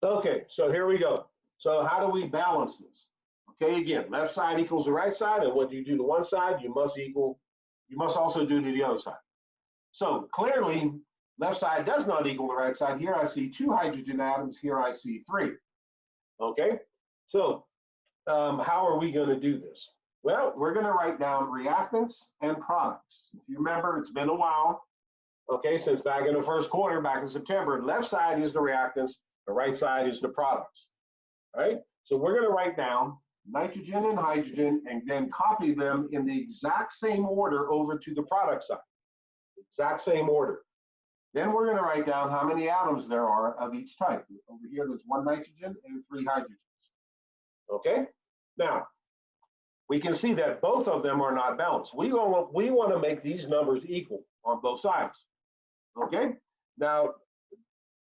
Okay, so here we go. So how do we balance this? Okay, again, left side equals the right side, and what you do to one side, you must also do to the other side. So clearly, left side does not equal the right side. Here I see 2 hydrogen atoms, here I see 3. Okay, so how are we going to do this? Well, we're going to write down reactants and products. If you remember, it's been a while, okay, since back in the first quarter, back in September. Left side is the reactants, the right side is the products, right? So we're going to write down nitrogen and hydrogen and then copy them in the exact same order over to the product side. Exact same order. Then we're going to write down how many atoms there are of each type. Over here, there's 1 nitrogen and 3 hydrogens. Okay? Now, we can see that both of them are not balanced. We want to make these numbers equal on both sides. Okay? Now,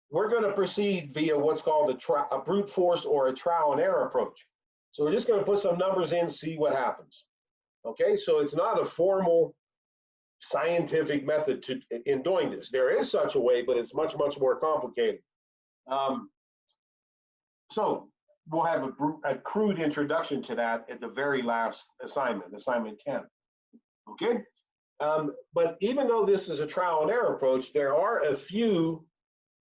we're going to proceed via what's called a brute force or a trial and error approach. So we're just going to put some numbers in, see what happens. Okay? So it's not a formal scientific method in doing this. There is such a way, but it's much, much more complicated. So we'll have a crude introduction to that at the very last assignment, assignment 10. Okay? But even though this is a trial and error approach, there are a few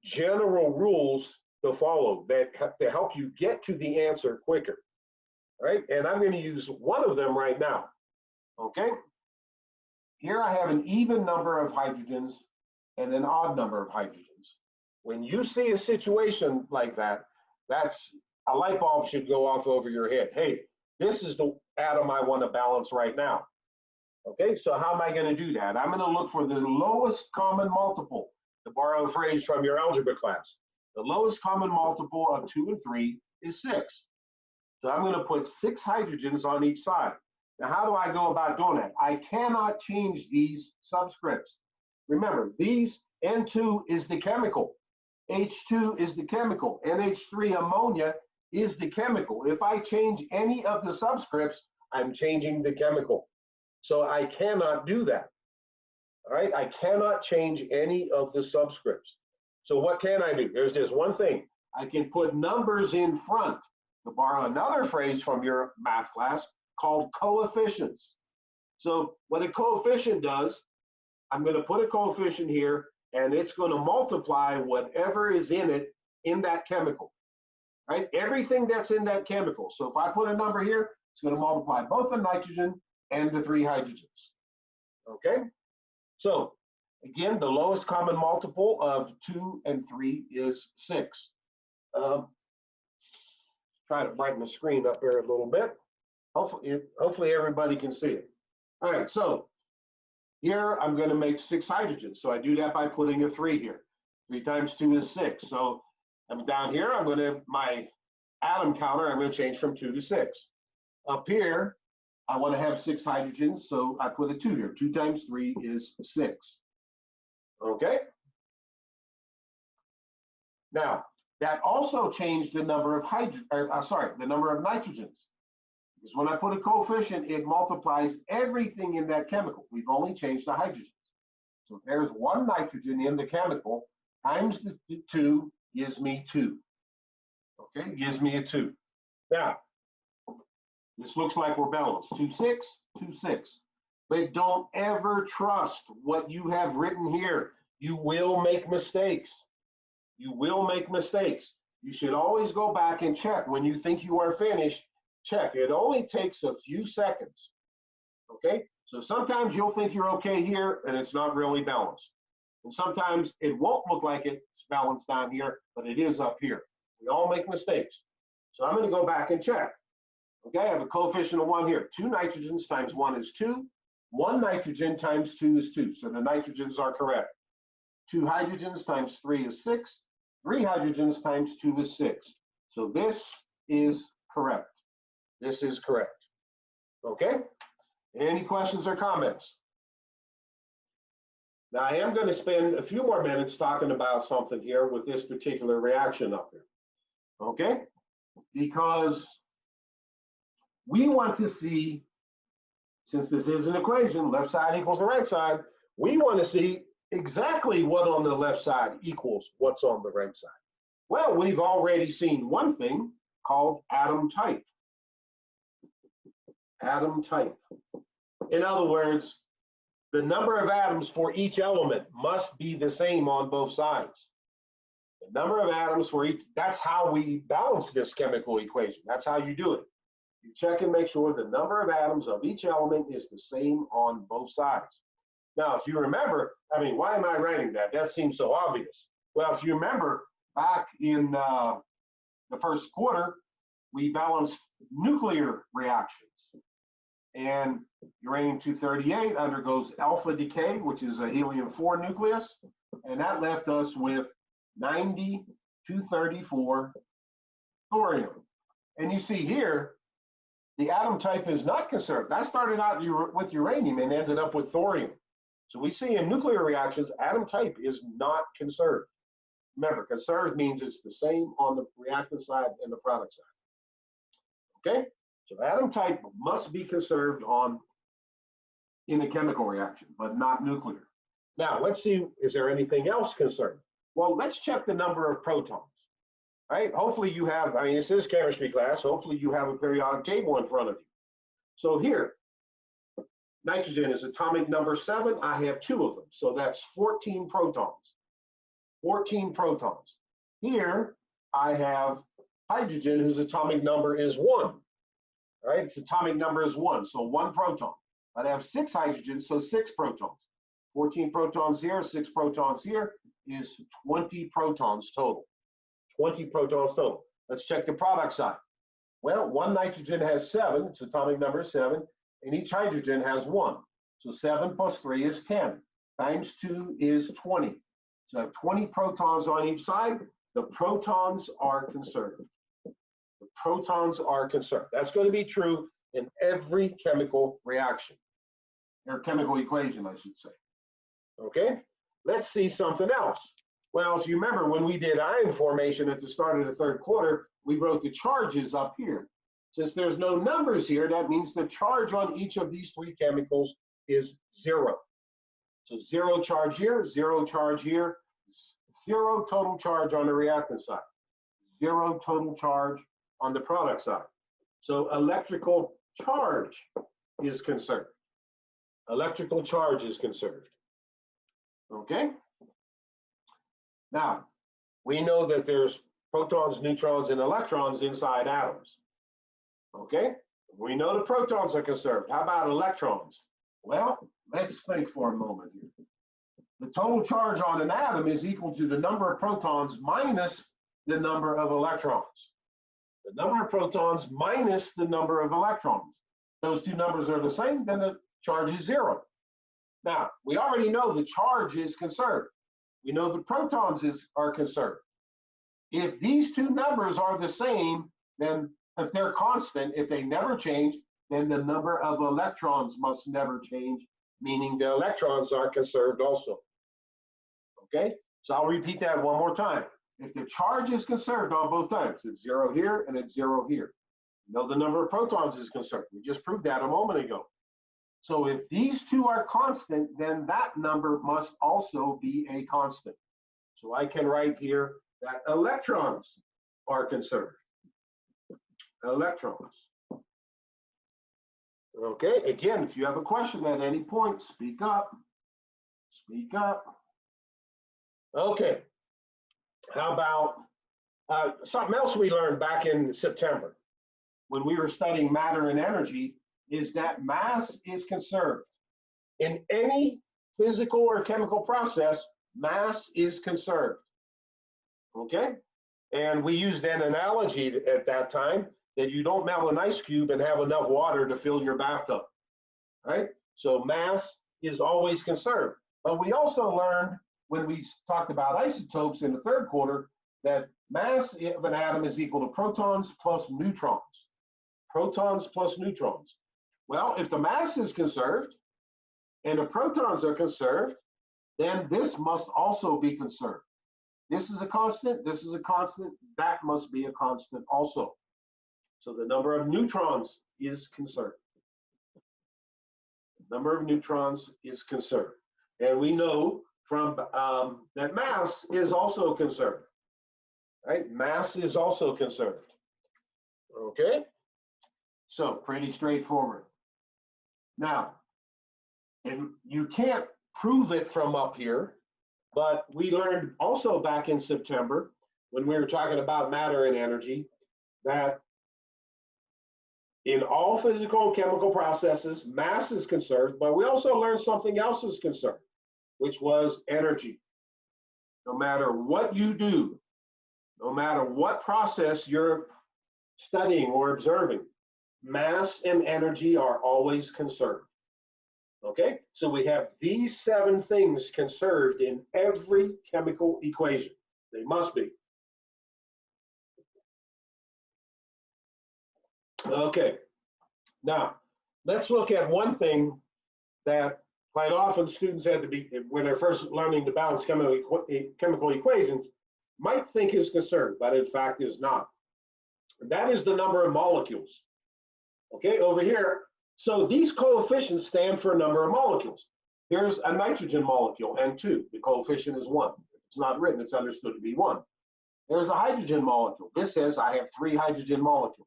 general rules to follow that to help you get to the answer quicker. Right? And I'm going to use one of them right now. Okay? Here I have an even number of hydrogens and an odd number of hydrogens. When you see a situation like that, that's a light bulb should go off over your head. Hey, this is the atom I want to balance right now. Okay, so how am I going to do that? I'm going to look for the lowest common multiple, to borrow a phrase from your algebra class. The lowest common multiple of 2 and 3 is 6. So I'm going to put 6 hydrogens on each side. Now, how do I go about doing that? I cannot change these subscripts. Remember, these N2 is the chemical. H2 is the chemical. NH3 ammonia is the chemical. If I change any of the subscripts, I'm changing the chemical. So I cannot do that. All right, I cannot change any of the subscripts. So what can I do? There's just one thing. I can put numbers in front. To borrow another phrase from your math class, called coefficients. So what a coefficient does, I'm going to put a coefficient here, and it's going to multiply whatever is in it in that chemical, right? Everything that's in that chemical. So if I put a number here, it's going to multiply both the nitrogen and the 3 hydrogens. Okay? So again, the lowest common multiple of 2 and 3 is 6. Try to brighten the screen up here a little bit. Hopefully everybody can see it. All right, so here I'm going to make 6 hydrogens. So I do that by putting a 3 here. 3 times 2 is 6. So I'm down here, I'm going to, my atom counter, I'm going to change from 2 to 6. Up here, I want to have 6 hydrogens, so I put a 2 here. 2 times 3 is 6. Okay? Now, that also changed the number of the number of nitrogens. Because when I put a coefficient, it multiplies everything in that chemical. We've only changed the hydrogens. So if there's 1 nitrogen in the chemical, times the 2 gives me 2. Okay, gives me a 2. Now, this looks like we're balanced. 2, 6, 2, 6. But don't ever trust what you have written here. You will make mistakes. You will make mistakes. You should always go back and check. When you think you are finished, check. It only takes a few seconds. Okay? So sometimes you'll think you're okay here and it's not really balanced. And sometimes it won't look like it's balanced down here, but it is up here. We all make mistakes. So I'm going to go back and check. Okay, I have a coefficient of 1 here. 2 nitrogens times 1 is 2. 1 nitrogen times 2 is 2. So the nitrogens are correct. 2 hydrogens times 3 is 6. 3 hydrogens times 2 is 6. So this is correct. This is correct. Okay? Any questions or comments? Now, I am going to spend a few more minutes talking about something here with this particular reaction up here. Okay? Because we want to see, since this is an equation, left side equals the right side, we want to see exactly what on the left side equals what's on the right side. Well, we've already seen one thing called atom type. Atom type. In other words, the number of atoms for each element must be the same on both sides. The number of atoms for each, that's how we balance this chemical equation. That's how you do it. You check and make sure the number of atoms of each element is the same on both sides. Now, if you remember, I mean, why am I writing that? That seems so obvious. Well, if you remember, back in the first quarter, we balanced nuclear reactions. And uranium-238 undergoes alpha decay, which is a helium-4 nucleus, and that left us with 90-234 thorium. And you see here, the atom type is not conserved. That started out with uranium and ended up with thorium. So we see in nuclear reactions, atom type is not conserved. Remember, conserved means it's the same on the reactant side and the product side. Okay? So atom type must be conserved in a chemical reaction, but not nuclear. Now, let's see, is there anything else conserved? Well, let's check the number of protons, right? Hopefully you have, I mean, this is chemistry class, hopefully you have a periodic table in front of you. So here, nitrogen is atomic number 7. I have 2 of them, so that's 14 protons. 14 protons. Here, I have hydrogen, whose atomic number is 1. Right, its atomic number is 1, so 1 proton. I'd have 6 hydrogens, so 6 protons. 14 protons here, 6 protons here is 20 protons total. 20 protons total. Let's check the product side. Well, one nitrogen has 7, its atomic number is 7, and each hydrogen has 1. So 7 plus 3 is 10, times 2 is 20. So I have 20 protons on each side. The protons are conserved. The protons are conserved. That's going to be true in every chemical reaction, or chemical equation, I should say. Okay, let's see something else. Well, if you remember when we did ion formation at the start of the third quarter, we wrote the charges up here. Since there's no numbers here, that means the charge on each of these 3 chemicals is 0. So 0 charge here, 0 charge here, 0 total charge on the reactant side, 0 total charge on the product side. So electrical charge is conserved. Electrical charge is conserved. Okay? Now, we know that there's protons, neutrons, and electrons inside atoms. Okay? We know the protons are conserved. How about electrons? Well, let's think for a moment here. The total charge on an atom is equal to the number of protons minus the number of electrons. The number of protons minus the number of electrons. Those 2 numbers are the same, then the charge is 0. Now, we already know the charge is conserved. We know the protons are conserved. If these 2 numbers are the same, then if they're constant, if they never change, then the number of electrons must never change, meaning the electrons are conserved also. Okay, so I'll repeat that one more time. If the charge is conserved on both times, it's 0 here and it's 0 here. You know the number of protons is conserved. We just proved that a moment ago. So if these 2 are constant, then that number must also be a constant. So I can write here that electrons are conserved. Electrons. Okay, again, if you have a question at any point, speak up. Speak up. Okay, how about something else we learned back in September when we were studying matter and energy is that mass is conserved. In any physical or chemical process, mass is conserved. Okay, and we used an analogy at that time that you don't melt an ice cube and have enough water to fill your bathtub, right? So mass is always conserved. But we also learned when we talked about isotopes in the third quarter that mass of an atom is equal to protons plus neutrons. Protons plus neutrons. Well, if the mass is conserved and the protons are conserved, then this must also be conserved. This is a constant, this is a constant, that must be a constant also. So the number of neutrons is conserved. The number of neutrons is conserved. And we know from that mass is also conserved. right? Mass is also conserved. Okay, so pretty straightforward. Now, and you can't prove it from up here, but we learned also back in September when we were talking about matter and energy that in all physical and chemical processes, mass is conserved, but we also learned something else is conserved, which was energy. No matter what you do, no matter what process you're studying or observing, mass and energy are always conserved. Okay, so we have these 7 things conserved in every chemical equation. They must be. Okay, now let's look at one thing that quite often students have to be, when they're first learning to balance chemical equations, might think is conserved, but in fact is not. And that is the number of molecules. Okay, over here, so these coefficients stand for a number of molecules. Here's a nitrogen molecule, N2. The coefficient is 1. If it's not written, it's understood to be 1. There's a hydrogen molecule. This says I have 3 hydrogen molecules.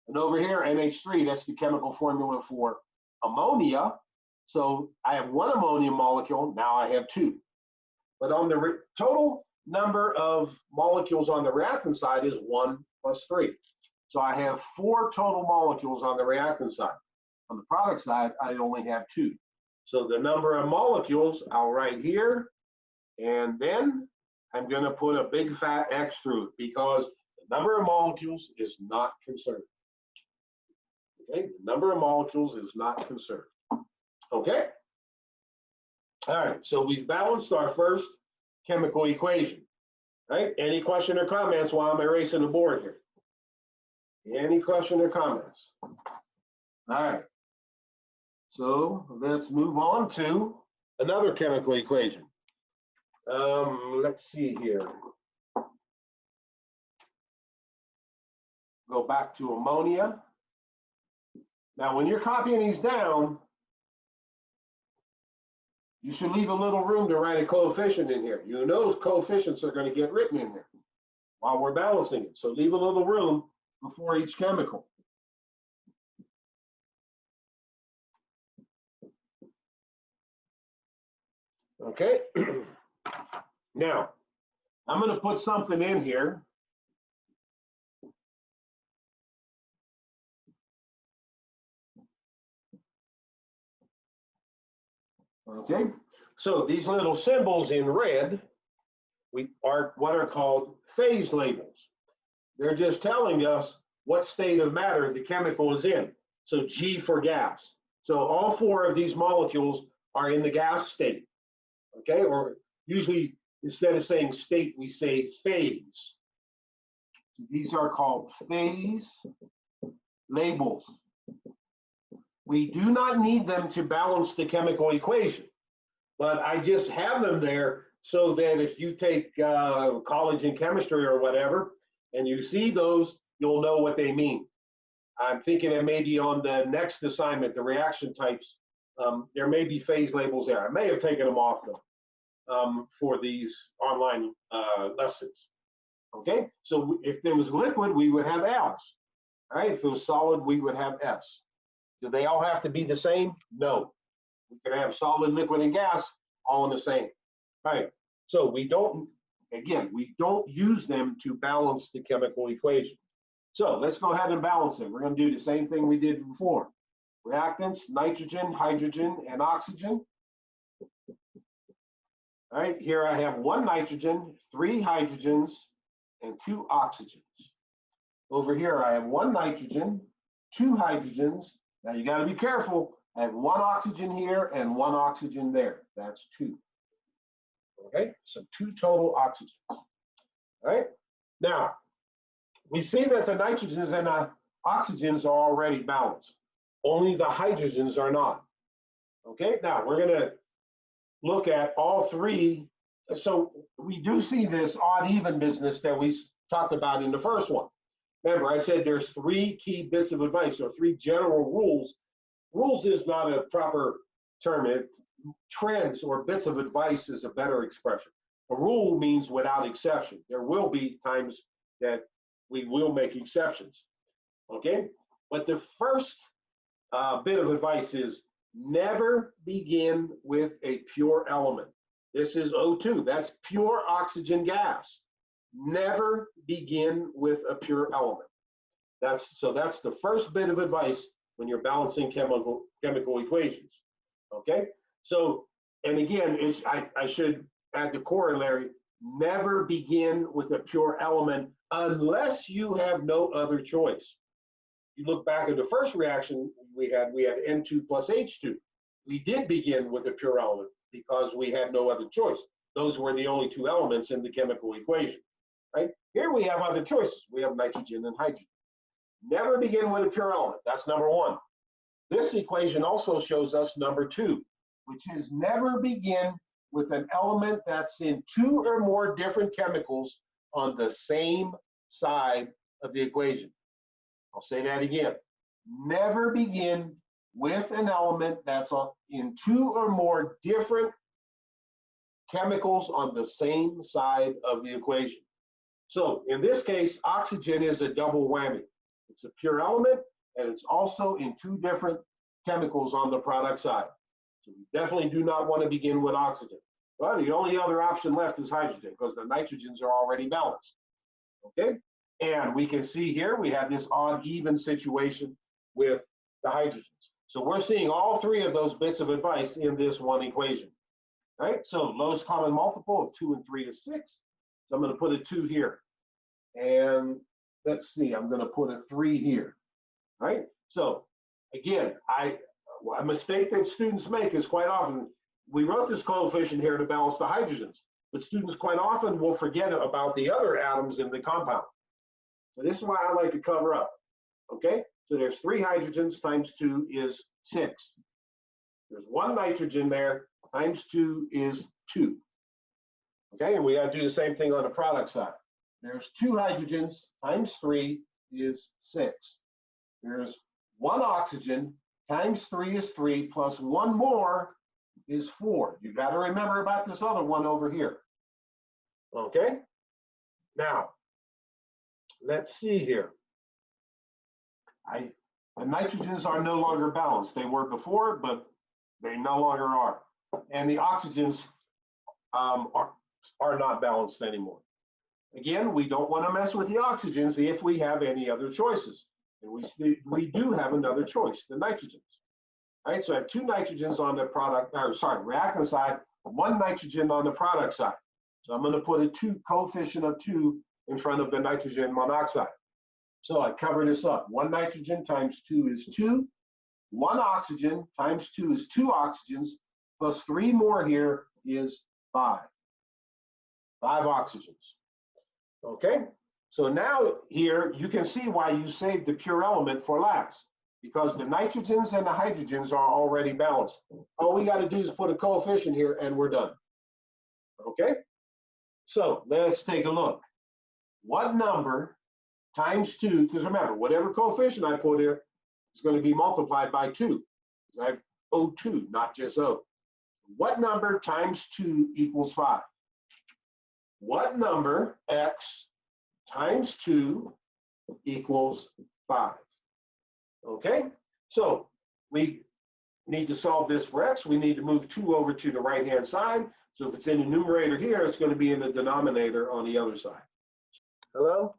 And over here, NH3, that's the chemical formula for ammonia. So I have 1 ammonia molecule, now I have 2. But on the total number of molecules on the reactant side is 1 plus 3. So I have 4 total molecules on the reactant side. On the product side, I only have 2. So the number of molecules I'll write here, and then I'm going to put a big fat X through it because the number of molecules is not conserved. Okay, the number of molecules is not conserved. Okay? All right, so we've balanced our first chemical equation. Right? Any question or comments while I'm erasing the board here? Any question or comments? All right. So let's move on to another chemical equation. Let's see here. Go back to ammonia. Now, when you're copying these down, you should leave a little room to write a coefficient in here. You know those coefficients are going to get written in here while we're balancing it. So leave a little room before each chemical. Okay. Now, I'm going to put something in here. Okay, so these little symbols in red are what are called phase labels. They're just telling us what state of matter the chemical is in. So G for gas. So all 4 of these molecules are in the gas state. Okay, or usually instead of saying state, we say phase. These are called phase labels. We do not need them to balance the chemical equation, but I just have them there so that if you take college in chemistry or whatever, and you see those, you'll know what they mean. I'm thinking that maybe on the next assignment, the reaction types, there may be phase labels there. I may have taken them off though for these online lessons. Okay, so if there was liquid, we would have L's. All right, if it was solid, we would have S. Do they all have to be the same? No. We can have solid, liquid, and gas all in the same. All right. So we don't, again, we don't use them to balance the chemical equation. So let's go ahead and balance them. We're going to do the same thing we did before. Reactants, nitrogen, hydrogen, and oxygen. All right, here I have 1 nitrogen, 3 hydrogens, and 2 oxygens. Over here I have 1 nitrogen, 2 hydrogens. Now you got to be careful. I have 1 oxygen here and 1 oxygen there. That's 2. Okay, so 2 total oxygens. All right, now we see that the nitrogens and the oxygens are already balanced. Only the hydrogens are not. Okay, now we're going to look at all 3. So we do see this odd even business that we talked about in the first one. Remember, I said there's 3 key bits of advice or 3 general rules. Rules is not a proper term. Trends or bits of advice is a better expression. a rule means without exception. There will be times that we will make exceptions, okay? But the first bit of advice is never begin with a pure element. This is O2, that's pure oxygen gas. Never begin with a pure element. That's the first bit of advice when you're balancing chemical equations, okay? So, and again, I should add the corollary, never begin with a pure element unless you have no other choice. You look back at the first reaction we had N2 plus H2. We did begin with a pure element because we had no other choice. Those were the only two elements in the chemical equation, right? Here we have other choices. We have nitrogen and hydrogen. Never begin with a pure element. That's number one. This equation also shows us number two, which is never begin with an element that's in two or more different chemicals on the same side of the equation. I'll say that again. Never begin with an element that's in two or more different chemicals on the same side of the equation. So in this case, oxygen is a double whammy. It's a pure element, and it's also in two different chemicals on the product side. So we definitely do not want to begin with oxygen. Well, the only other option left is hydrogen because the nitrogens are already balanced. Okay? And we can see here we have this odd-even situation with the hydrogens. So we're seeing all three of those bits of advice in this one equation. Right? So lowest common multiple of 2 and 3 is 6. So I'm going to put a 2 here. And let's see, I'm going to put a 3 here. Right? So again, a mistake that students make is quite often, we wrote this coefficient here to balance the hydrogens, but students quite often will forget about the other atoms in the compound. So this is why I like to cover up, okay? So there's 3 hydrogens times 2 is 6. There's 1 nitrogen there, times 2 is 2. Okay, and we gotta do the same thing on the product side. There's 2 hydrogens times 3 is 6. There's 1 oxygen times 3 is 3, plus 1 more is 4. You got to remember about this other one over here. Okay? Now, let's see here. The nitrogens are no longer balanced. They were before, but they no longer are. And the oxygens are not balanced anymore. Again, we don't want to mess with the oxygens if we have any other choices. And we do have another choice, the nitrogens. All right, so I have 2 nitrogens on the reactant side, 1 nitrogen on the product side. So I'm going to put a coefficient of 2 in front of the nitrogen monoxide. So I cover this up. 1 nitrogen times 2 is 2. 1 oxygen times 2 is 2 oxygens, plus 3 more here is 5. 5 oxygens. Okay, so now here you can see why you saved the pure element for last, because the nitrogens and the hydrogens are already balanced. All we got to do is put a coefficient here and we're done. Okay, so let's take a look. What number times 2, because remember, whatever coefficient I put here is going to be multiplied by 2. I have O2, not just O. What number times 2 equals 5? What number, x, times 2 equals 5? Okay, so we need to solve this for x. We need to move 2 over to the right-hand side. So if it's in the numerator here, it's going to be in the denominator on the other side. Hello?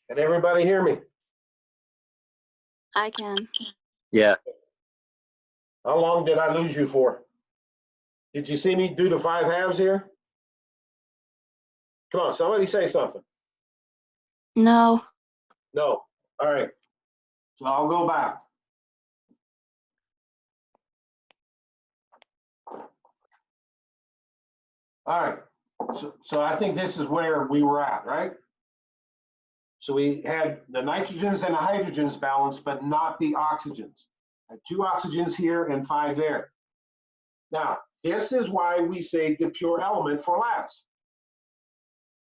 Can everybody hear me? I can. Yeah. How long did I lose you for? Did you see me do the 5 halves here? Come on, somebody say something. No. No. All right. So I'll go back. All right. So I think this is where we were at, right? So we had the nitrogens and the hydrogens balanced, but not the oxygens. I had 2 oxygens here and 5 there. Now, this is why we saved the pure element for last.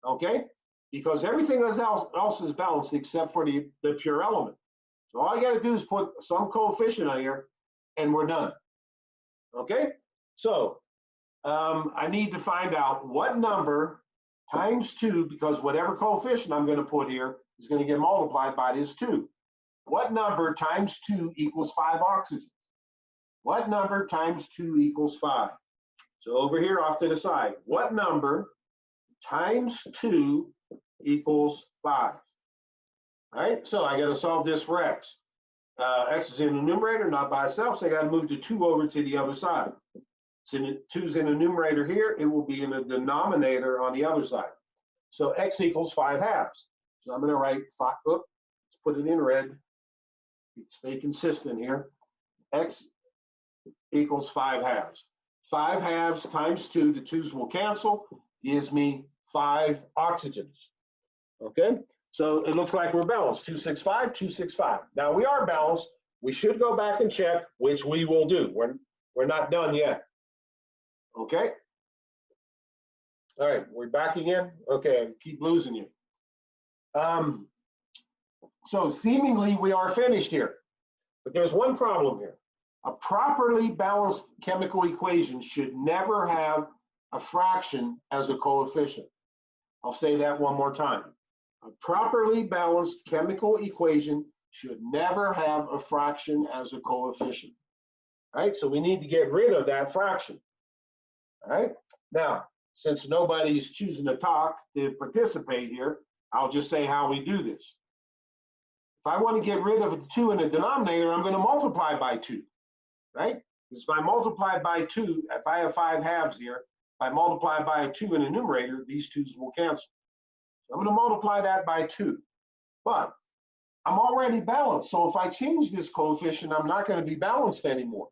Okay? Because everything else is balanced except for the pure element. So all I got to do is put some coefficient on here and we're done. Okay? So I need to find out what number times 2, because whatever coefficient I'm going to put here is going to get multiplied by this 2. What number times 2 equals 5 oxygens? What number times 2 equals 5? So over here off to the side, what number times 2 equals 5? All right, so I got to solve this for x. X is in the numerator, not by itself, so I got to move the 2 over to the other side. So 2's in the numerator here, it will be in the denominator on the other side. So x equals 5 halves. So I'm going to write 5, let's put it in red, stay consistent here. X equals 5 halves. 5 halves times 2, the 2's will cancel, gives me 5 oxygens. Okay, so it looks like we're balanced, 265, 265. Now we are balanced. We should go back and check, which we will do. We're not done yet. Okay. All right, we're back again. Okay, I keep losing you. So seemingly we are finished here, but there's one problem here. A properly balanced chemical equation should never have a fraction as a coefficient. I'll say that one more time. A properly balanced chemical equation should never have a fraction as a coefficient. All right, so we need to get rid of that fraction. All right, now, since nobody's choosing to talk to participate here, I'll just say how we do this. If I want to get rid of the 2 in the denominator, I'm going to multiply by 2, right? Because if I multiply by 2, if I have 5 halves here, if I multiply by 2 in the numerator, these 2's will cancel. So I'm going to multiply that by 2. But I'm already balanced, so if I change this coefficient, I'm not going to be balanced anymore.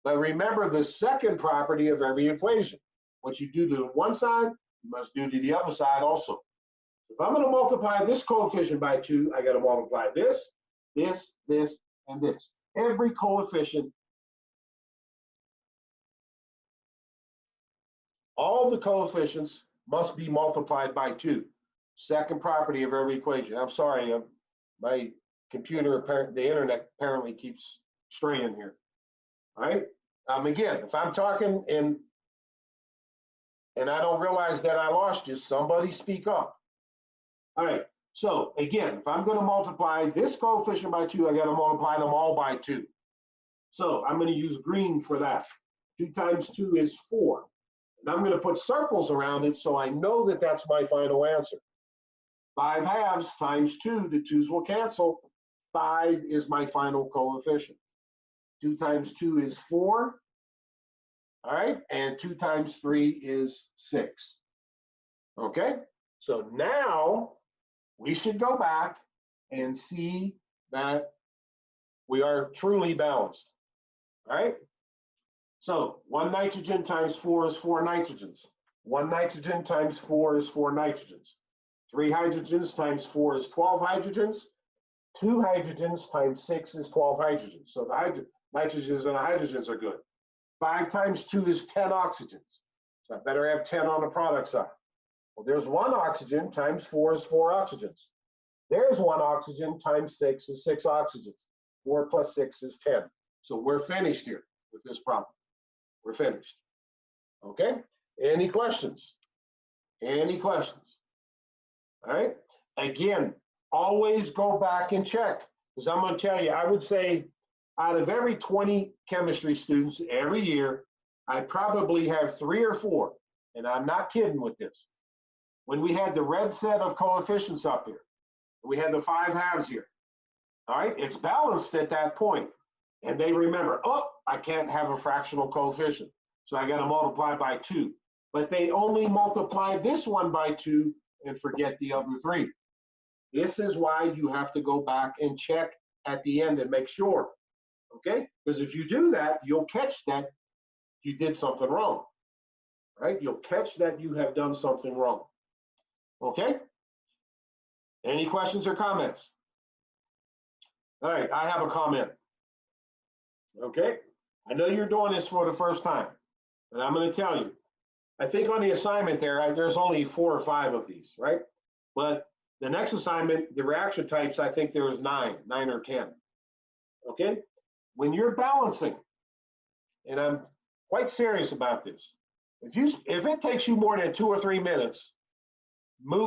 But remember the second property of every equation. What you do to one side, you must do to the other side also. If I'm going to multiply this coefficient by 2, I got to multiply this, this, this, and this. Every coefficient, all the coefficients must be multiplied by 2. Second property of every equation. I'm sorry, my computer, the internet apparently keeps straying here. All right. Again, if I'm talking and I don't realize that I lost you, somebody speak up. All right. So again, if I'm going to multiply this coefficient by 2, I got to multiply them all by 2. So I'm going to use green for that. 2 times 2 is 4. And I'm going to put circles around it so I know that that's my final answer. 5 halves times 2, the 2's will cancel. 5 is my final coefficient. 2 times 2 is 4. All right, and 2 times 3 is 6. Okay, so now we should go back and see that we are truly balanced. All right, so 1 nitrogen times 4 is 4 nitrogens. 1 nitrogen times 4 is 4 nitrogens. 3 hydrogens times 4 is 12 hydrogens. 2 hydrogens times 6 is 12 hydrogens. So the nitrogens and the hydrogens are good. 5 times 2 is 10 oxygens. So I better have 10 on the product side. Well, there's 1 oxygen times 4 is 4 oxygens. There's 1 oxygen times 6 is 6 oxygens. 4 plus 6 is 10. So we're finished here with this problem. We're finished. Okay? Any questions? Any questions? All right? Again, always go back and check. Because I'm going to tell you, I would say out of every 20 chemistry students every year, I probably have 3 or 4, and I'm not kidding with this. When we had the red set of coefficients up here, we had the 5 halves here. All right, it's balanced at that point. And they remember, oh, I can't have a fractional coefficient, so I got to multiply by 2. But they only multiply this one by 2 and forget the other 3. This is why you have to go back and check at the end and make sure. Okay, because if you do that, you'll catch that you did something wrong, right? You'll catch that you have done something wrong. Okay, any questions or comments? All right, I have a comment. Okay, I know you're doing this for the first time, and I'm going to tell you, I think on the assignment there's only 4 or 5 of these, right? But the next assignment, the reaction types, I think there was 9 or 10. Okay, when you're balancing, and quite serious about this. If it takes you more than 2 or 3 minutes,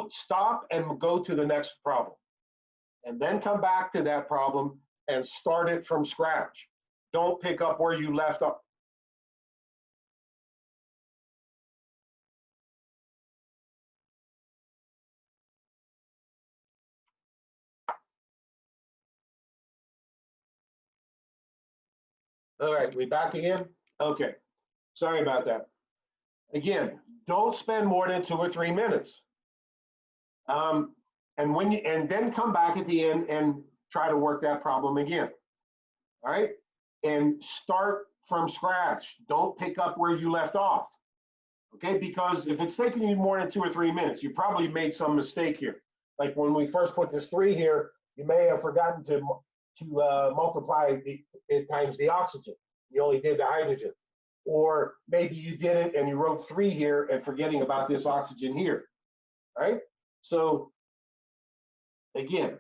stop and go to the next problem, and then come back to that problem and start it from scratch. Don't pick up where you left off. All right, we back again? Okay, sorry about that. Again, don't spend more than 2 or 3 minutes. And then come back at the end and try to work that problem again. All right, and start from scratch. Don't pick up where you left off. Okay, because if it's taking you more than 2 or 3 minutes, you probably made some mistake here. Like when we first put this 3 here, you may have forgotten to multiply it times the oxygen. You only did the hydrogen. Or maybe you did it and you wrote 3 here and forgetting about this oxygen here. All right, so again,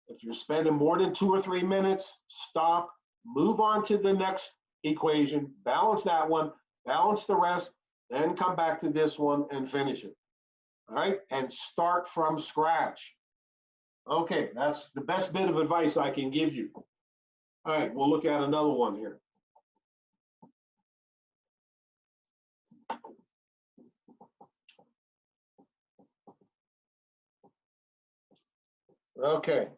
if you're spending more than 2 or 3 minutes, stop, move on to the next equation, balance that one, balance the rest, then come back to this one and finish it. All right, and start from scratch. Okay, that's the best bit of advice I can give you. All right, we'll look at another one here. Okay.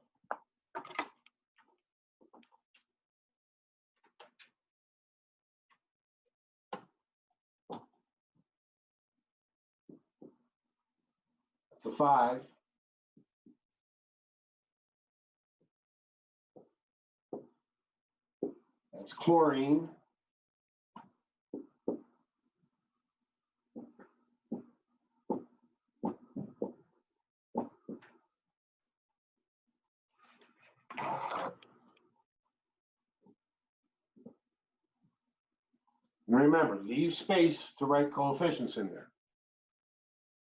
That's a 5. That's chlorine. Remember, leave space to write coefficients in there.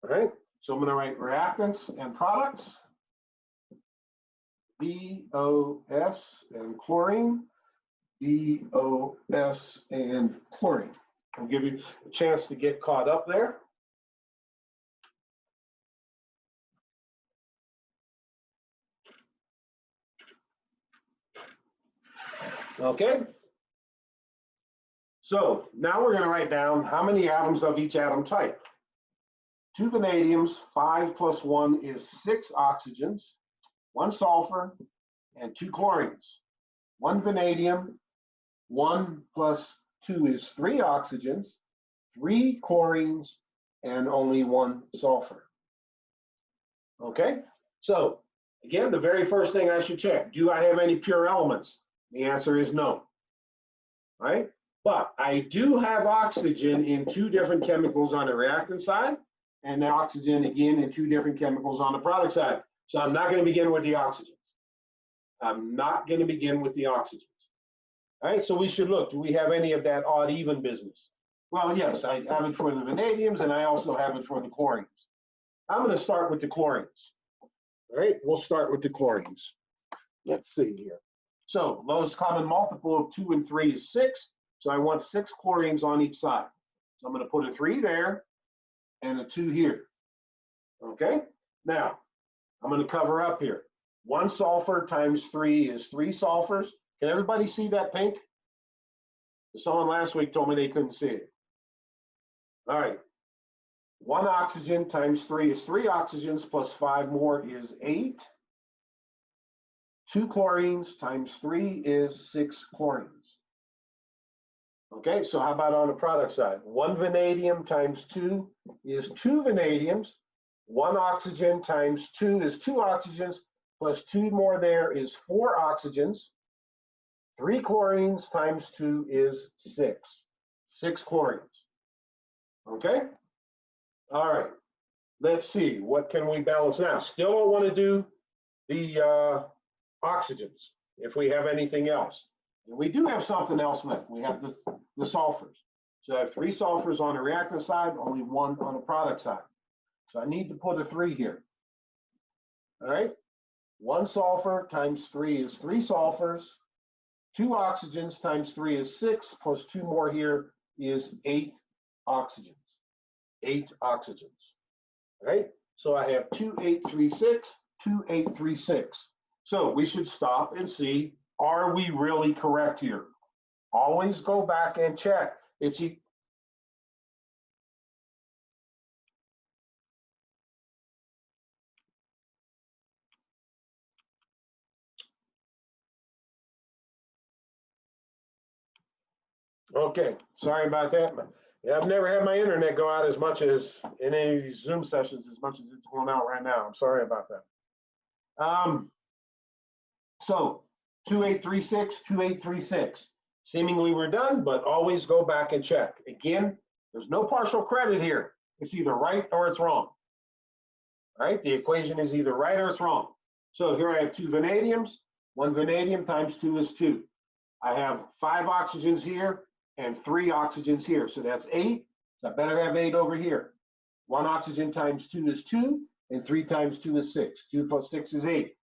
All right, so I'm going to write reactants and products, BOS and chlorine, BOS and chlorine. I'll give you a chance to get caught up there. Okay. So now we're going to write down how many atoms of each atom type. 2 vanadiums, 5 plus 1 is 6 oxygens, 1 sulfur, and 2 chlorines. 1 vanadium, 1 plus 2 is 3 oxygens, 3 chlorines, and only 1 sulfur. Okay, so again, the very first thing I should check, do I have any pure elements? The answer is no, right? But I do have oxygen in 2 different chemicals on the reactant side, and the oxygen again in 2 different chemicals on the product side. So I'm not going to begin with the oxygens. I'm not going to begin with the oxygens. All right, so we should look, do we have any of that odd even business? Well, yes, I have it for the vanadiums, and I also have it for the chlorines. I'm going to start with the chlorines. All right, we'll start with the chlorines. Let's see here. So lowest common multiple of 2 and 3 is 6. So I want 6 chlorines on each side. So I'm going to put a 3 there and a 2 here. Okay, now I'm going to cover up here. 1 sulfur times 3 is 3 sulfurs. Can everybody see that pink? Someone last week told me they couldn't see it. All right. 1 oxygen times 3 is 3 oxygens plus 5 more is 8. 2 chlorines times 3 is 6 chlorines. Okay, so how about on the product side? 1 vanadium times 2 is 2 vanadiums. 1 oxygen times 2 is 2 oxygens, plus 2 more there is 4 oxygens. 3 chlorines times 2 is 6. 6 chlorines. Okay? All right. Let's see. What can we balance now? Still don't want to do the oxygens if we have anything else. And we do have something else left. We have the sulfurs. So I have 3 sulfurs on the reactant side, only 1 on the product side. So I need to put a 3 here. All right. 1 sulfur times 3 is 3 sulfurs. 2 oxygens times 3 is 6, plus 2 more here is 8 oxygens. 8 oxygens. Right? So I have 2836, 2836. So we should stop and see, are we really correct here? Always go back and check. It's okay, sorry about that. Yeah, I've never had my internet go out as much as in any of these Zoom sessions, as much as it's going out right now. I'm sorry about that. So 2836, 2836. Seemingly we're done, but always go back and check. Again, there's no partial credit here. It's either right or it's wrong. All right, the equation is either right or it's wrong. So here I have 2 vanadiums. 1 vanadium times 2 is 2. I have 5 oxygens here and 3 oxygens here. So that's 8. So I better have 8 over here. 1 oxygen times 2 is 2, and 3 times 2 is 6. 2 plus 6 is 8.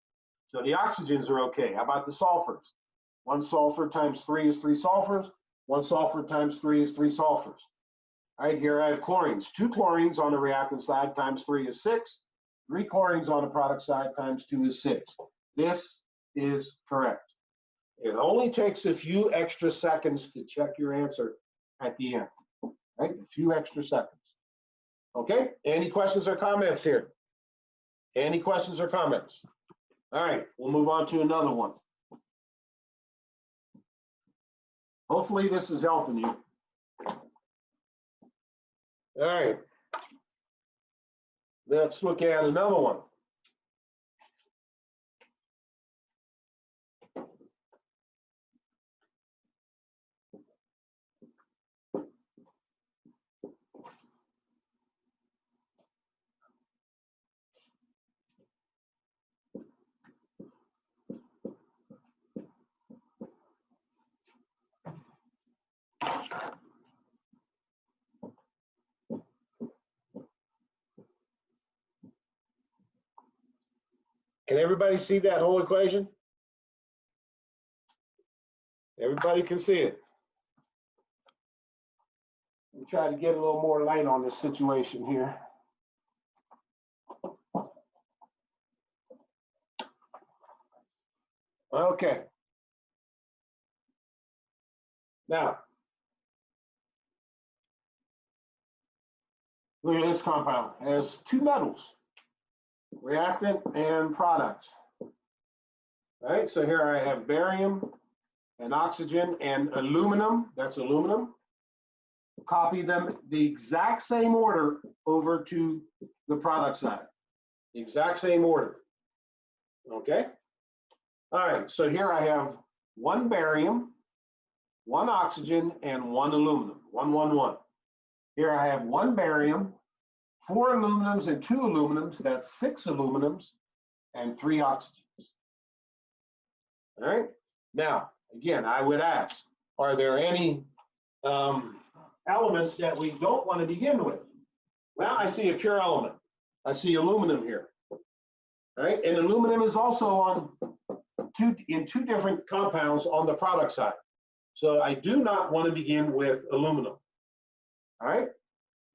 So the oxygens are okay. How about the sulfurs? 1 sulfur times 3 is 3 sulfurs. 1 sulfur times 3 is 3 sulfurs. All right, here I have chlorines. 2 chlorines on the reactant side times 3 is 6. 3 chlorines on the product side times 2 is 6. This is correct. It only takes a few extra seconds to check your answer at the end. Right? A few extra seconds. Okay, any questions or comments here? Any questions or comments? All right, we'll move on to another one. Hopefully this is helping you. All right, let's look at another one. Can everybody see that whole equation? Everybody can see it. We'll try to get a little more light on this situation here. Okay. Now, look at this compound. It has 2 metals, reactant and products. All right, so here I have barium and oxygen and aluminum. That's aluminum. Copy them the exact same order over to the product side. The exact same order. Okay? All right, so here I have 1 barium, 1 oxygen, and 1 aluminum. 1, 1, 1. Here I have 1 barium, 4 aluminums, and 2 aluminums. That's 6 aluminums and 3 oxygens. All right. Now, again, I would ask, are there any elements that we don't want to begin with? Well, I see a pure element. I see aluminum here. All right, and aluminum is also on in 2 different compounds on the product side. So I do not want to begin with aluminum. All right,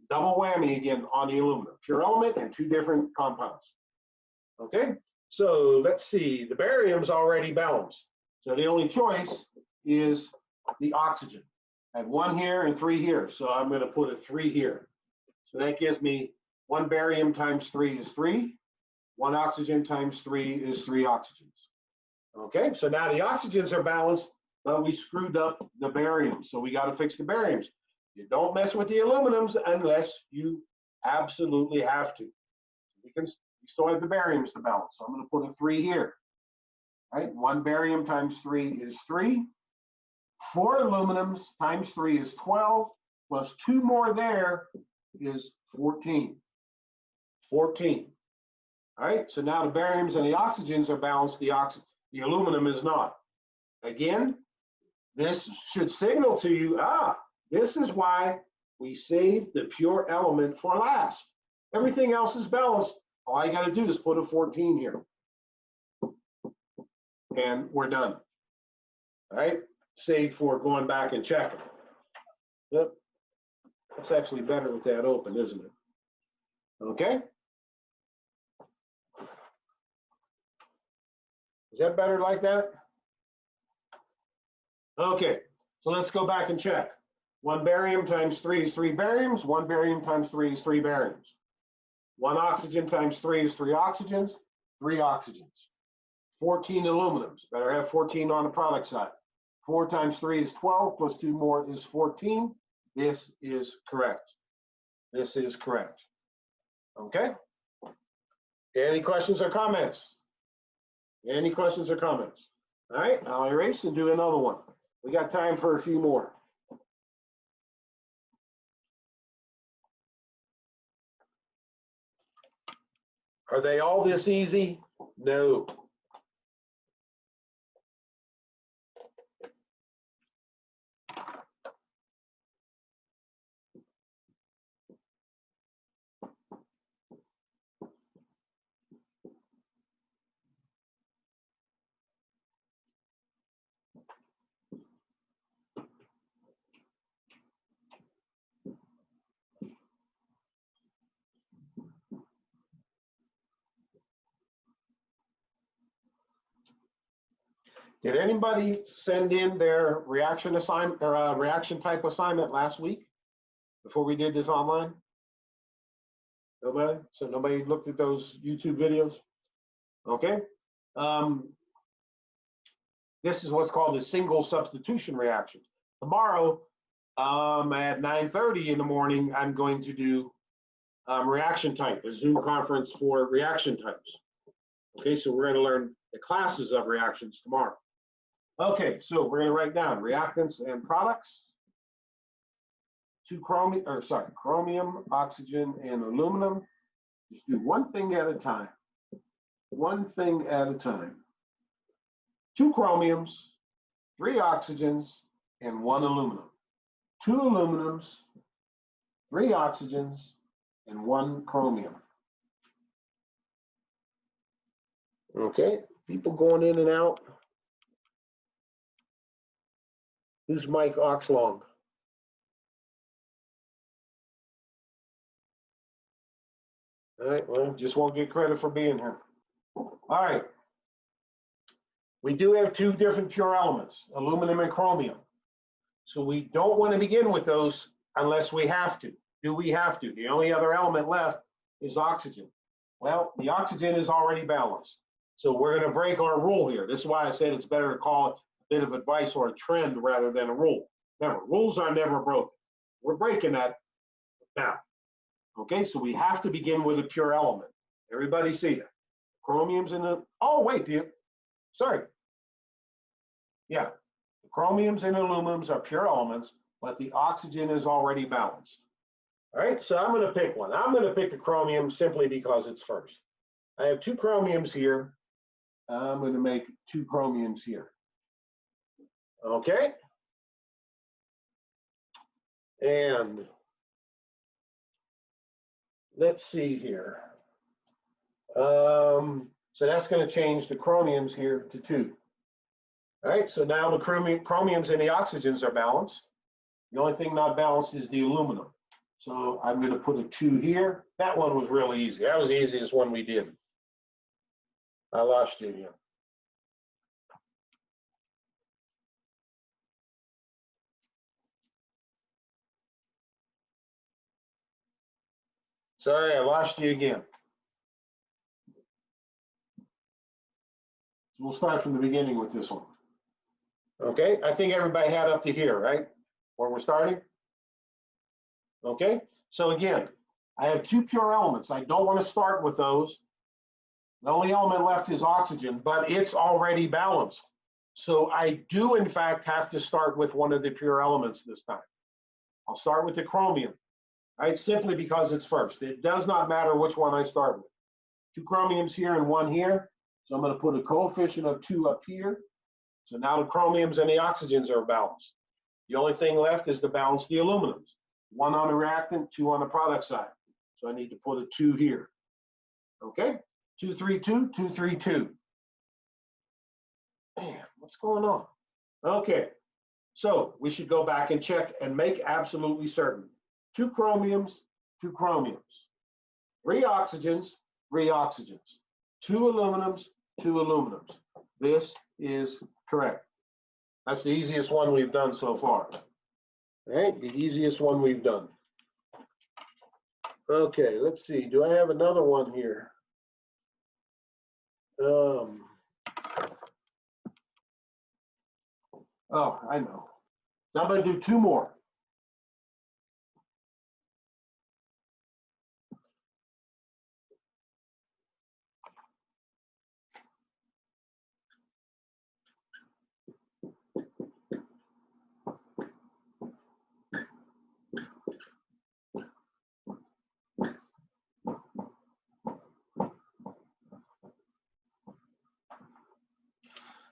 double whammy again on the aluminum. Pure element and 2 different compounds. Okay, so let's see. The barium's already balanced. So the only choice is the oxygen. I have 1 here and 3 here. So I'm going to put a 3 here. So that gives me 1 barium times 3 is 3. 1 oxygen times 3 is 3 oxygens. Okay, so now the oxygens are balanced, but we screwed up the bariums. So we got to fix the bariums. You don't mess with the aluminums unless you absolutely have to. We still have the bariums to balance. So I'm going to put a 3 here. Right, 1 barium times 3 is 3. 4 aluminums times 3 is 12, plus 2 more there is 14. 14. All right, so now the bariums and the oxygens are balanced, the aluminum is not. Again, this should signal to you, this is why we saved the pure element for last. Everything else is balanced. All I got to do is put a 14 here. And we're done. All right, save for going back and checking. Yep. That's actually better with that open, isn't it? Okay. Is that better like that? Okay, so let's go back and check. 1 barium times 3 is 3 bariums. 1 barium times 3 is 3 bariums. 1 oxygen times 3 is 3 oxygens. 3 oxygens. 14 aluminums. Better have 14 on the product side. 4 times 3 is 12, plus 2 more is 14. This is correct. This is correct. Okay? Any questions or comments? Any questions or comments? All right, I'll erase and do another one. We got time for a few more. Are they all this easy? No. Did anybody send in their reaction assignment or reaction type assignment last week before we did this online? Nobody? So nobody looked at those YouTube videos? Okay. This is what's called a single substitution reaction. Tomorrow at 9:30 in the morning, I'm going to do reaction type, a Zoom conference for reaction types. Okay, so we're going to learn the classes of reactions tomorrow. Okay, so we're going to write down reactants and products. Chromium, oxygen, and aluminum. Just do one thing at a time. One thing at a time. 2 chromiums, 3 oxygens, and 1 aluminum. 2 aluminums, 3 oxygens, and 1 chromium. Okay, people going in and out. Who's Mike Oxlong? All right, well, just won't get credit for being here. All right. We do have 2 different pure elements, aluminum and chromium. So we don't want to begin with those unless we have to. Do we have to? The only other element left is oxygen. Well, the oxygen is already balanced. So we're going to break our rule here. This is why I said it's better to call it a bit of advice or a trend rather than a rule. Remember, rules are never broken. We're breaking that now. Okay, so we have to begin with a pure element. Everybody see that? Chromium's in the, oh, wait, sorry. Yeah, the chromiums and aluminums are pure elements, but the oxygen is already balanced. All right, so I'm going to pick one. I'm going to pick the chromium simply because it's first. I have 2 chromiums here. I'm going to make 2 chromiums here. Okay. And let's see here. So that's going to change the chromiums here to 2. All right, so now the chromiums and the oxygens are balanced. The only thing not balanced is the aluminum. So I'm going to put a 2 here. That one was really easy. That was the easiest one we did. I lost you here. Sorry, I lost you again. We'll start from the beginning with this one. Okay, I think everybody had up to here, right? Where we're starting? Okay, so again, I have 2 pure elements. I don't want to start with those. The only element left is oxygen, but it's already balanced. So I do, in fact, have to start with one of the pure elements this time. I'll start with the chromium, right? Simply because it's first. It does not matter which one I start with. 2 chromiums here and 1 here. So I'm going to put a coefficient of 2 up here. So now the chromiums and the oxygens are balanced. The only thing left is to balance the aluminums. 1 on the reactant, 2 on the product side. So I need to put a 2 here. Okay? 2, 3, 2, 2, 3, 2. Man, what's going on? Okay, so we should go back and check and make absolutely certain. 2 chromiums, 2 chromiums, 3 oxygens, 3 oxygens, 2 aluminums, 2 aluminums. This is correct. That's the easiest one we've done so far. All right, the easiest one we've done. Okay, let's see. Do I have another one here? Oh, I know. So I'm going to do 2 more.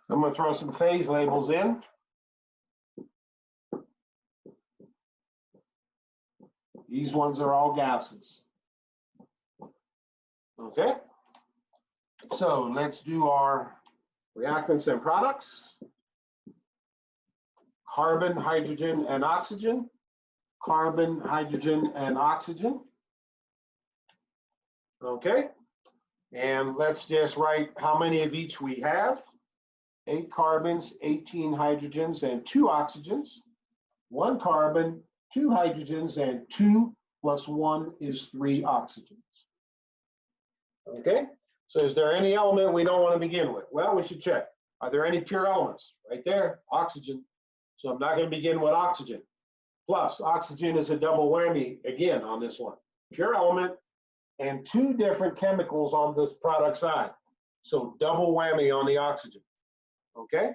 I'm going to throw some phase labels in. These ones are all gases. Okay. So let's do our reactants and products. Carbon, hydrogen, and oxygen. Carbon, hydrogen, and oxygen. Okay. And let's just write how many of each we have. 8 carbons, 18 hydrogens, and 2 oxygens. 1 carbon, 2 hydrogens, and 2 plus 1 is 3 oxygens. Okay, so is there any element we don't want to begin with? Well, we should check. Are there any pure elements? Right there, oxygen. So I'm not going to begin with oxygen. Plus, oxygen is a double whammy again on this one. Pure element and 2 different chemicals on this product side. So double whammy on the oxygen. Okay,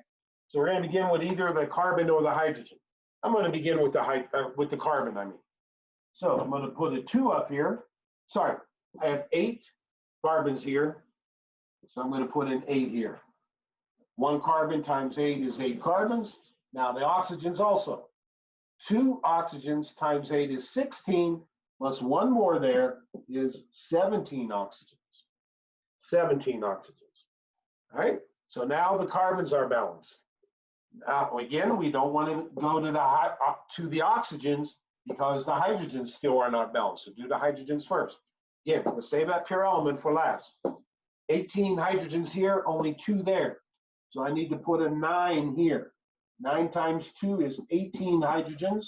so we're going to begin with either the carbon or the hydrogen. I'm going to begin with the carbon, I mean. So I'm going to put a 2 up here. Sorry, I have 8 carbons here. So I'm going to put an 8 here. 1 carbon times 8 is 8 carbons. Now the oxygens also. 2 oxygens times 8 is 16, plus 1 more there is 17 oxygens. 17 oxygens. All right, so now the carbons are balanced. Now, again, we don't want to go to the oxygens because the hydrogens still are not balanced. So do the hydrogens first. Again, let's save that pure element for last. 18 hydrogens here, only 2 there. So I need to put a 9 here. 9 times 2 is 18 hydrogens.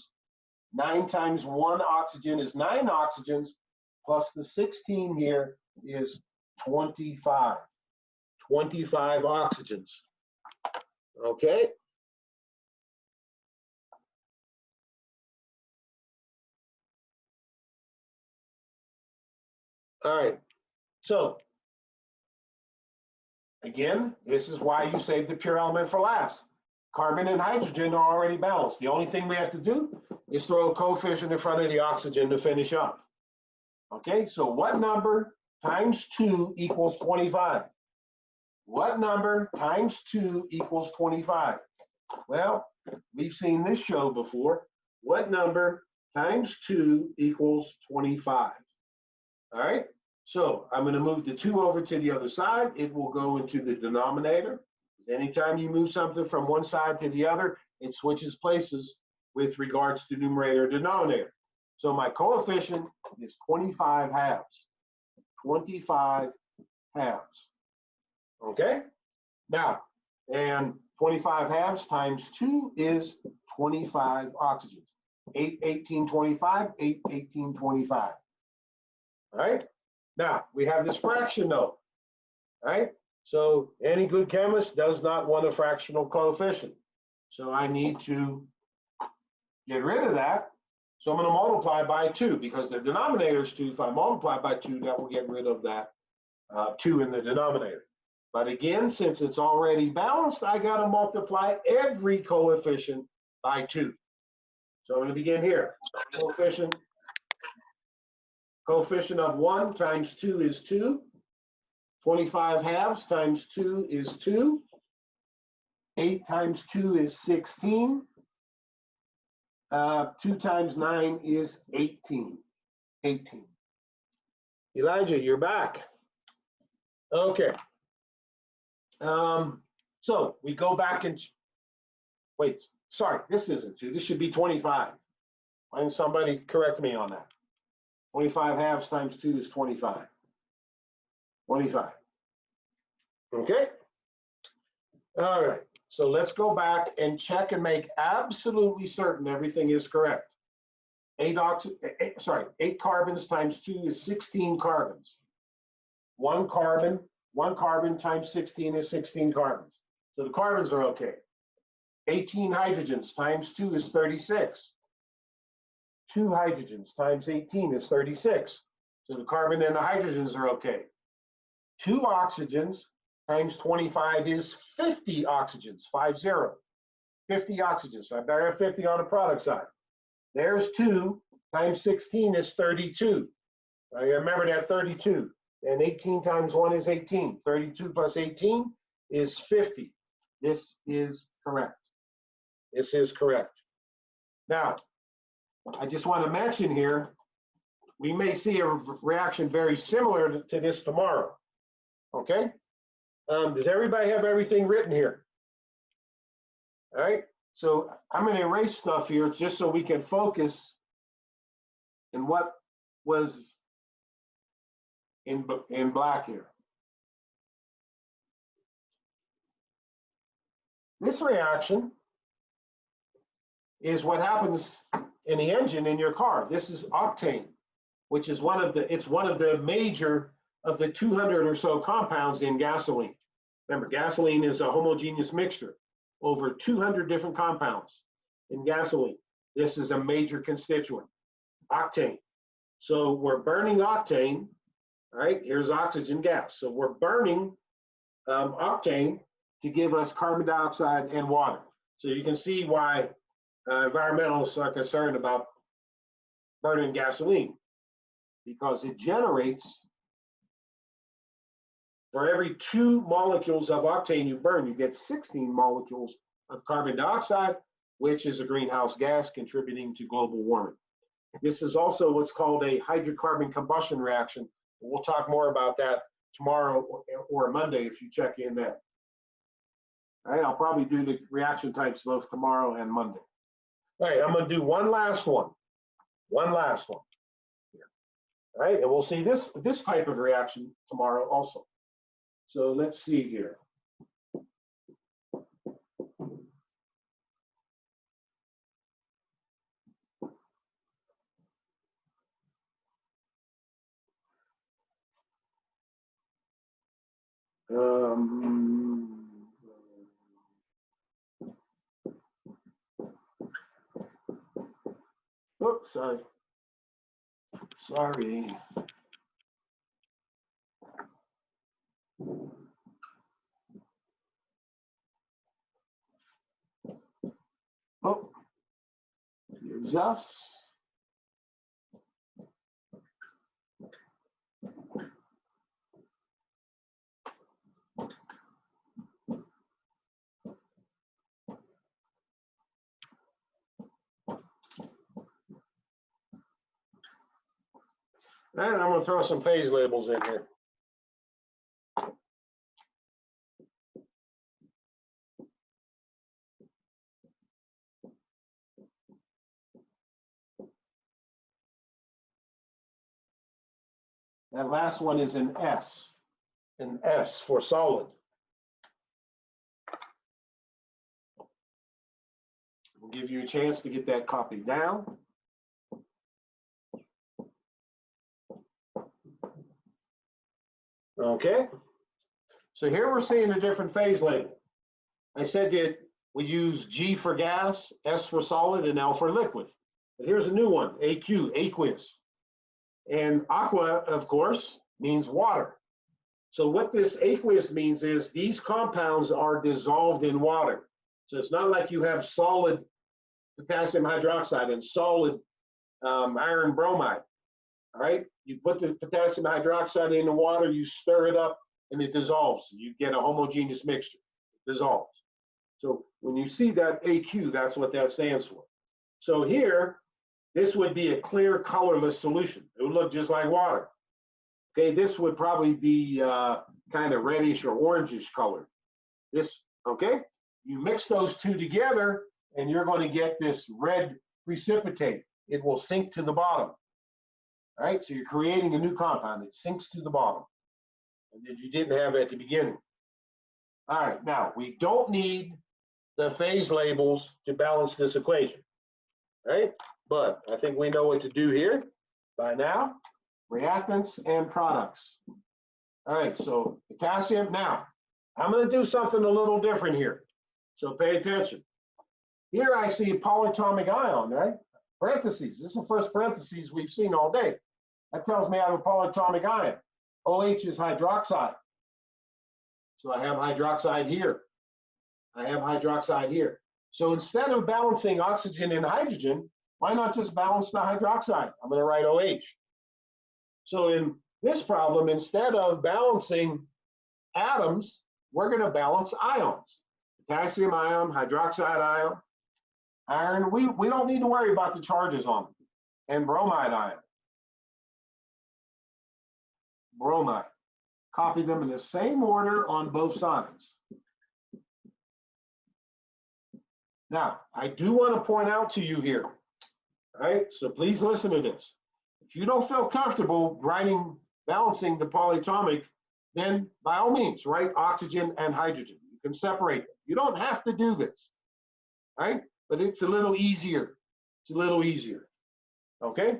9 times 1 oxygen is 9 oxygens, plus the 16 here is 25. 25 oxygens. Okay. All right, so again, this is why you save the pure element for last. Carbon and hydrogen are already balanced. The only thing we have to do is throw a coefficient in front of the oxygen to finish up. Okay, so what number times 2 equals 25? What number times 2 equals 25? Well, we've seen this show before. What number times 2 equals 25? All right, so I'm going to move the 2 over to the other side. It will go into the denominator. Anytime you move something from one side to the other, it switches places with regards to numerator and denominator. So my coefficient is 25 halves. 25 halves. Okay? Now, and 25 halves times 2 is 25 oxygens. 8, 18, 25, 8, 18, 25. All right, now we have this fraction though, all right? So any good chemist does not want a fractional coefficient. So I need to get rid of that. So I'm going to multiply by 2 because the denominator is 2. If I multiply by 2, that will get rid of that 2 in the denominator. But again, since it's already balanced, I got to multiply every coefficient by 2. So I'm going to begin here. Coefficient of 1 times 2 is 2. 25 halves times 2 is 2. 8 times 2 is 16. 2 times 9 is 18. 18. Elijah, you're back. Okay. So we go back and wait. Sorry, this isn't 2. This should be 25. And somebody correct me on that. 25 halves times 2 is 25. 25. Okay? All right. So let's go back and check and make absolutely certain everything is correct. 8 carbons times 2 is 16 carbons. One carbon times 16 is 16 carbons. So the carbons are okay. 18 hydrogens times 2 is 36. 2 hydrogens times 18 is 36. So the carbon and the hydrogens are okay. 2 oxygens times 25 is 50 oxygens, 50. 50 oxygens. So I better have 50 on the product side. There's 2 times 16 is 32. I remember that 32. And 18 times 1 is 18. 32 plus 18 is 50. This is correct. This is correct. Now, I just want to mention here, we may see a reaction very similar to this tomorrow. Okay? Does everybody have everything written here? All right? So I'm going to erase stuff here just so we can focus in what was in black here. This reaction is what happens in the engine in your car. This is octane, which is one of the major of the 200 or so compounds in gasoline. Remember, gasoline is a homogeneous mixture, over 200 different compounds in gasoline. This is a major constituent, octane. So we're burning octane, all right? Here's oxygen gas. So we're burning octane to give us carbon dioxide and water. So you can see why environmentalists are concerned about burning gasoline, because it generates, for every 2 molecules of octane you burn, you get 16 molecules of carbon dioxide, which is a greenhouse gas contributing to global warming. This is also what's called a hydrocarbon combustion reaction. We'll talk more about that tomorrow or Monday if you check in then. All right, I'll probably do the reaction types both tomorrow and Monday. All right, I'm going to do one last one. One last one. Here. All right, and we'll see this type of reaction tomorrow also. So let's see here. Oops, sorry. Oh, here's us. And I'm going to throw some phase labels in here. That last one is an S for solid. We'll give you a chance to get that copied down. Okay, so here we're seeing a different phase label. I said that we use G for gas, S for solid, and L for liquid. But here's a new one, AQ, aqueous. And aqua, of course, means water. So what this aqueous means is these compounds are dissolved in water. So it's not like you have solid potassium hydroxide and solid iron bromide. All right, you put the potassium hydroxide in the water, you stir it up, and it dissolves. You get a homogeneous mixture. It dissolves. So when you see that AQ, that's what that stands for. So here, this would be a clear, colorless solution. It would look just like water. Okay, this would probably be kind of reddish or orangish color. This, okay, you mix those two together, and you're going to get this red precipitate. it will sink to the bottom. All right, so you're creating a new compound. It sinks to the bottom, and then you didn't have it at the beginning. All right, now we don't need the phase labels to balance this equation, right? But I think we know what to do here by now. Reactants and products. All right, so potassium. Now, I'm going to do something a little different here. So pay attention. Here I see a polyatomic ion, right? Parentheses. This is the first parentheses we've seen all day. That tells me I have a polyatomic ion. OH is hydroxide. So I have hydroxide here. I have hydroxide here. So instead of balancing oxygen and hydrogen, why not just balance the hydroxide? I'm going to write OH. So in this problem, instead of balancing atoms, we're going to balance ions. Potassium ion, hydroxide ion, iron. We don't need to worry about the charges on them. And bromide ion. Bromide. Copy them in the same order on both sides. Now, I do want to point out to you here, all right? So please listen to this. If you don't feel comfortable balancing the polyatomic, then by all means, write oxygen and hydrogen. You can separate them. You don't have to do this, right? But it's a little easier. It's a little easier, okay?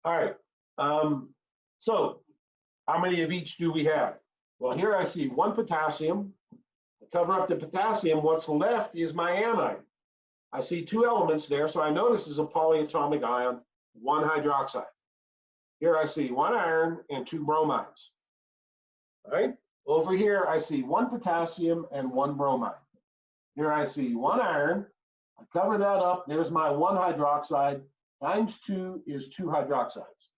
All right, so how many of each do we have? Well, here I see one potassium. I cover up the potassium. What's left is my anide. I see two elements there, so I know this is a polyatomic ion, one hydroxide. Here I see one iron and two bromides. All right, over here I see one potassium and one bromide. Here I see one iron. I cover that up. There's my one hydroxide. Times two is two hydroxides.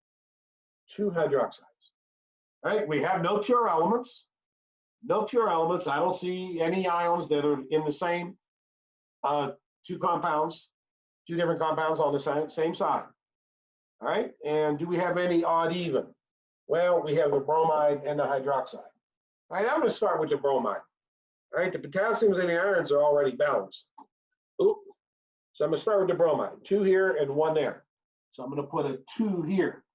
Two hydroxides. All right, we have no pure elements. No pure elements. I don't see any ions that are in the same two different compounds on the same side. All right, and do we have any odd even? Well, we have the bromide and the hydroxide. All right, I'm going to start with the bromide. All right, the potassiums and the irons are already balanced. Oop. So I'm going to start with the bromide. Two here and one there. So I'm going to put a 2 here.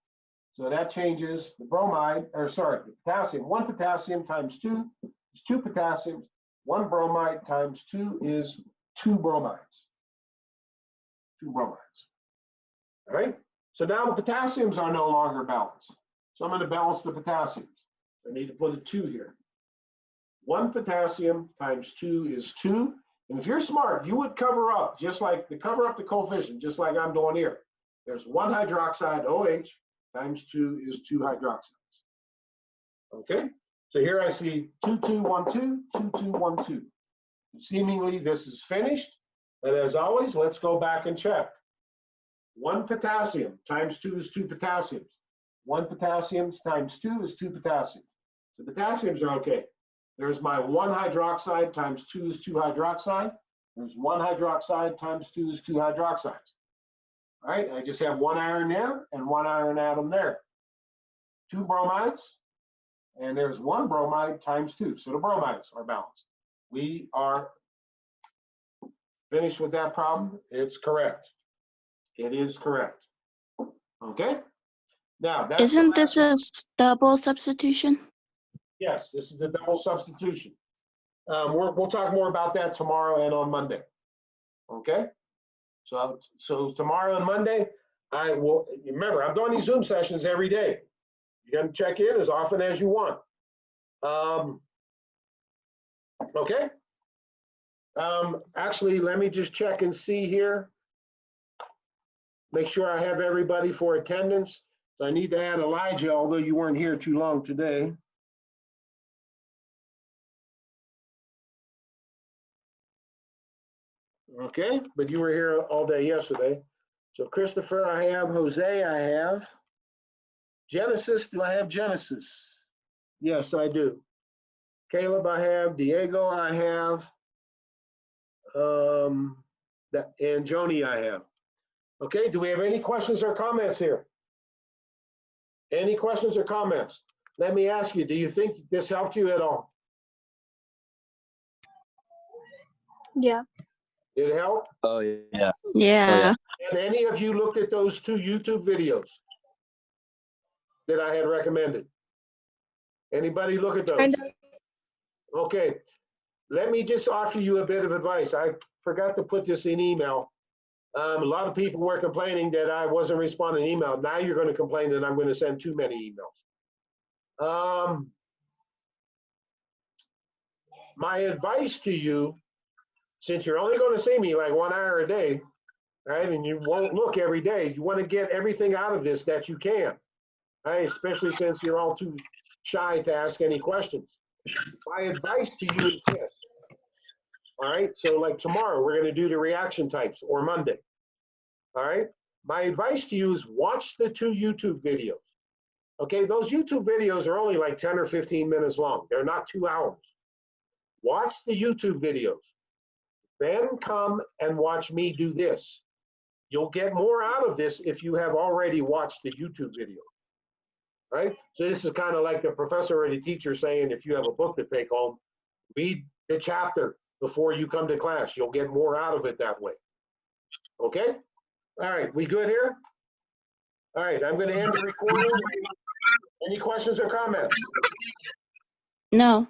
So that changes the bromide, or sorry, the potassium. One potassium times 2 is 2 potassiums. One bromide times 2 is 2 bromides. 2 bromides. All right? So now the potassiums are no longer balanced. So I'm going to balance the potassiums. I need to put a 2 here. 1 potassium times 2 is 2. And if you're smart, you would cover up the coefficient, just like I'm doing here. There's 1 hydroxide, OH, times 2 is 2 hydroxides. Okay? So here I see 2, 2, 1, 2, 2, 2, 1, 2. Seemingly this is finished. But as always, let's go back and check. 1 potassium times 2 is 2 potassiums. 1 potassium times 2 is 2 potassiums. So potassiums are okay. There's my 1 hydroxide times 2 is 2 hydroxide. There's 1 hydroxide times 2 is 2 hydroxides. All right, I just have 1 iron there and 1 iron atom there. 2 bromides, and there's 1 bromide times 2. So the bromides are balanced. We are finished with that problem. It's correct. It is correct. Okay? Now, that's Isn't this a double substitution? Yes, this is the double substitution. We'll talk more about that tomorrow and on Monday. Okay? So tomorrow and Monday, I will, remember, I'm doing these Zoom sessions every day. You can check in as often as you want. Okay? Actually, let me just check and see here. Make sure I have everybody for attendance. So I need to add Elijah, although you weren't here too long today. Okay, but you were here all day yesterday. So Christopher, I have. Jose, I have. Genesis, do I have Genesis? Yes, I do. Caleb, I have. Diego, I have. And Joni, I have. Okay, do we have any questions or comments here? Any questions or comments? Let me ask you, do you think this helped you at all? Yeah. Did it help? Oh, yeah. Yeah. Have any of you looked at those 2 YouTube videos that I had recommended? Anybody look at those? Kind of. Okay, let me just offer you a bit of advice. I forgot to put this in email. A lot of people were complaining that I wasn't responding to email. Now you're going to complain that I'm going to send too many emails. My advice to you, since you're only going to see me like 1 hour a day, right, and you won't look every day, you want to get everything out of this that you can, right, especially since you're all too shy to ask any questions. My advice to you is this. All right, so like tomorrow, we're going to do the reaction types, or Monday. All right, my advice to you is watch the 2 YouTube videos. Okay, those YouTube videos are only like 10 or 15 minutes long. They're not 2 hours. Watch the YouTube videos. Then come and watch me do this. You'll get more out of this if you have already watched the YouTube video. Right? So this is kind of like the professor or the teacher saying, if you have a book to take home, read the chapter before you come to class. You'll get more out of it that way. Okay? All right, we good here? All right, I'm going to end the recording. Any questions or comments? No.